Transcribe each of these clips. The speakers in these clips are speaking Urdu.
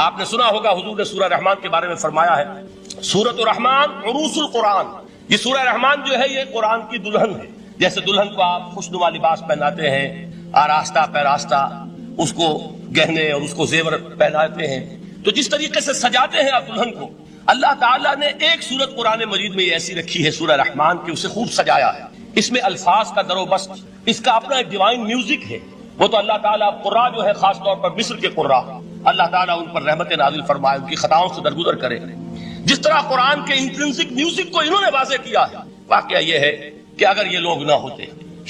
آپ نے سنا ہوگا حضور نے سورہ رحمان کے بارے میں فرمایا ہے، سورۃ الرحمان عروس القرآن، یہ سورہ رحمان جو ہے یہ قرآن کی دلہن ہے۔ جیسے دلہن کو آپ خوشنما لباس پہناتے ہیں، آراستہ پیراستہ اس کو گہنے اور اس کو زیور پہناتے ہیں، تو جس طریقے سے سجاتے ہیں آپ دلہن کو، اللہ تعالیٰ نے ایک سورت قرآن مجید میں یہ ایسی رکھی ہے سورہ رحمان کی، اسے خوب سجایا ہے۔ اس میں الفاظ کا در و بست، اس کا اپنا ایک ڈیوائن میوزک ہے۔ وہ تو اللہ تعالیٰ قراء جو ہے خاص طور پر مصر کے قراء، اللہ تعالیٰ ان پر رحمت نازل فرمائے، ان کی خطاؤں سے درگزر کرے۔ جس طرح قرآن کے انٹرنسک میوزک کو انہوں نے واضح کیا ہے، واقعہ یہ ہے کہ اگر یہ لوگ نہ ہوتے،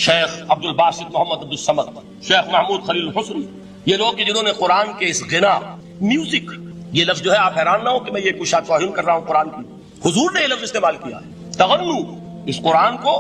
شیخ عبد الباسط محمد عبد الصمد، شیخ محمود خلیل الحسنی، یہ لوگ جنہوں نے قرآن کے اس غنا میوزک، یہ لفظ جو ہے آپ حیران نہ ہو کہ میں یہ کچھ توہین کر رہا ہوں قرآن کی، حضور نے یہ لفظ استعمال کیا ہے، تغنو، اس قرآن کو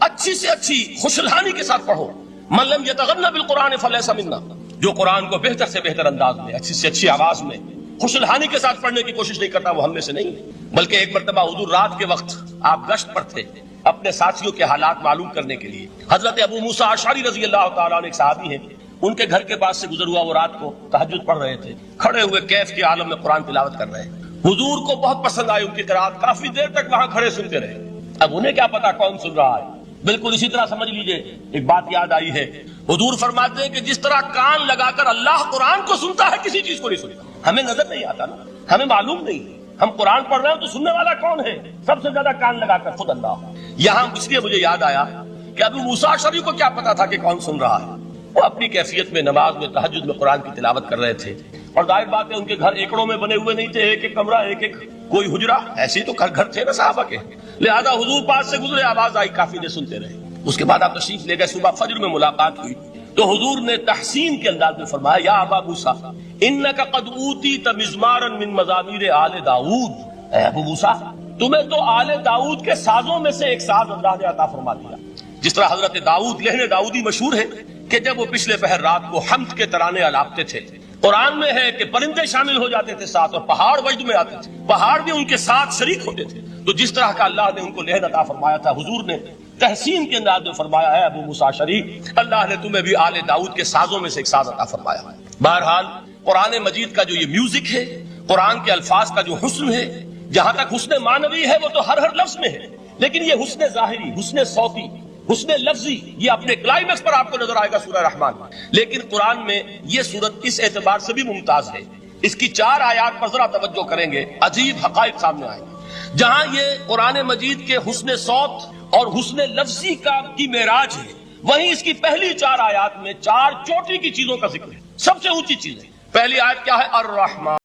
اچھی سے اچھی خوشلحانی کے ساتھ پڑھو۔ من لم یتغنى بالقرآن فلیس منا، جو قرآن کو بہتر سے بہتر انداز میں، اچھی سے اچھی آواز میں، خوشلحانی کے ساتھ پڑھنے کی کوشش نہیں کرتا، وہ ہم میں سے نہیں ہے۔ بلکہ ایک مرتبہ حضور رات کے وقت آپ گشت پر تھے اپنے ساتھیوں کے حالات معلوم کرنے کے لیے۔ حضرت ابو موسیٰ اشعری رضی اللہ تعالیٰ عنہ ایک صحابی ہیں، ان کے گھر کے پاس سے گزر ہوا، وہ رات کو تہجد پڑھ رہے تھے، کھڑے ہوئے کیف کے عالم میں قرآن تلاوت کر رہے ہیں۔ حضور کو بہت پسند آئی ان کی قرات، کافی دیر تک وہاں کھڑے سنتے رہے۔ اب انہیں کیا پتا کون سن رہا ہے، بالکل اسی طرح سمجھ لیجئے ایک بات یاد آئی ہے، حضور فرماتے ہیں کہ جس طرح کان لگا کر اللہ قرآن کو سنتا ہے، کسی چیز کو نہیں سنتا۔ ہمیں نظر نہیں آتا نا، ہمیں معلوم نہیں، ہم قرآن پڑھ رہے ہیں تو سننے والا کون ہے؟ سب سے زیادہ کان لگا کر خود اللہ۔ یہاں اس لیے مجھے یاد آیا کہ ابو موسیٰ اشعری کو کیا پتا تھا کہ کون سن رہا ہے، وہ اپنی کیفیت میں نماز میں تہجد میں قرآن کی تلاوت کر رہے تھے، اور ظاہر بات ہے ان کے گھر ایکڑوں میں بنے ہوئے نہیں تھے، ایک ایک کمرہ، ایک ایک کوئی حجرہ، ایسے ہی تو گھر تھے نا صحابہ کے، لہذا حضور پاس سے گزرے، آواز آئی، کافی دیر سنتے رہے۔ اس کے بعد آپ تشریف لے گئے، صبح فجر میں ملاقات ہوئی تو حضور نے تحسین کے انداز میں فرمایا، یا ابا موسیٰ انک قد اوتیت مزمارا من مزامیر آل داؤد، اے ابو موسیٰ تمہیں تو آل داؤد کے سازوں میں سے ایک ساز اللہ نے عطا فرما دیا۔ جس طرح حضرت داؤد، لہن داؤدی مشہور ہے کہ جب وہ پچھلے پہر رات کو حمد کے ترانے الاپتے تھے، قرآن میں ہے کہ پرندے شامل ہو جاتے تھے ساتھ، اور پہاڑ وجد میں آتے تھے، پہاڑ بھی ان کے ساتھ شریک ہوتے تھے۔ تو جس طرح کا اللہ نے ان کو لہن عطا فرمایا تھا، حضور نے تحسین کے انداز میں فرمایا ہے ابو موسیٰ اشعری، اللہ نے تمہیں بھی آل داؤد کے سازوں میں سے ایک ساز عطا فرمایا ہے۔ بہرحال قرآن مجید کا جو یہ میوزک ہے، قرآن کے الفاظ کا جو حسن ہے، جہاں تک حسن معنوی ہے وہ تو ہر لفظ میں ہے، لیکن یہ حسن ظاہری، حسن صوتی، حسن لفظی، یہ اپنے کلائمیکس پر آپ کو نظر آئے گا سورہ رحمان۔ لیکن قرآن میں یہ سورت اس اعتبار سے بھی ممتاز ہے، اس کی 4 آیات پر ذرا توجہ کریں گے، عجیب حقائق سامنے آئیں گے۔ جہاں یہ قرآن مجید کے حسن صوت اور حسن لفظی کی معراج ہے، وہیں اس کی پہلی 4 آیات میں 4 چوٹی کی چیزوں کا ذکر ہے، سب سے اونچی چیز ہے۔ پہلی آیت کیا ہے؟ الرحمن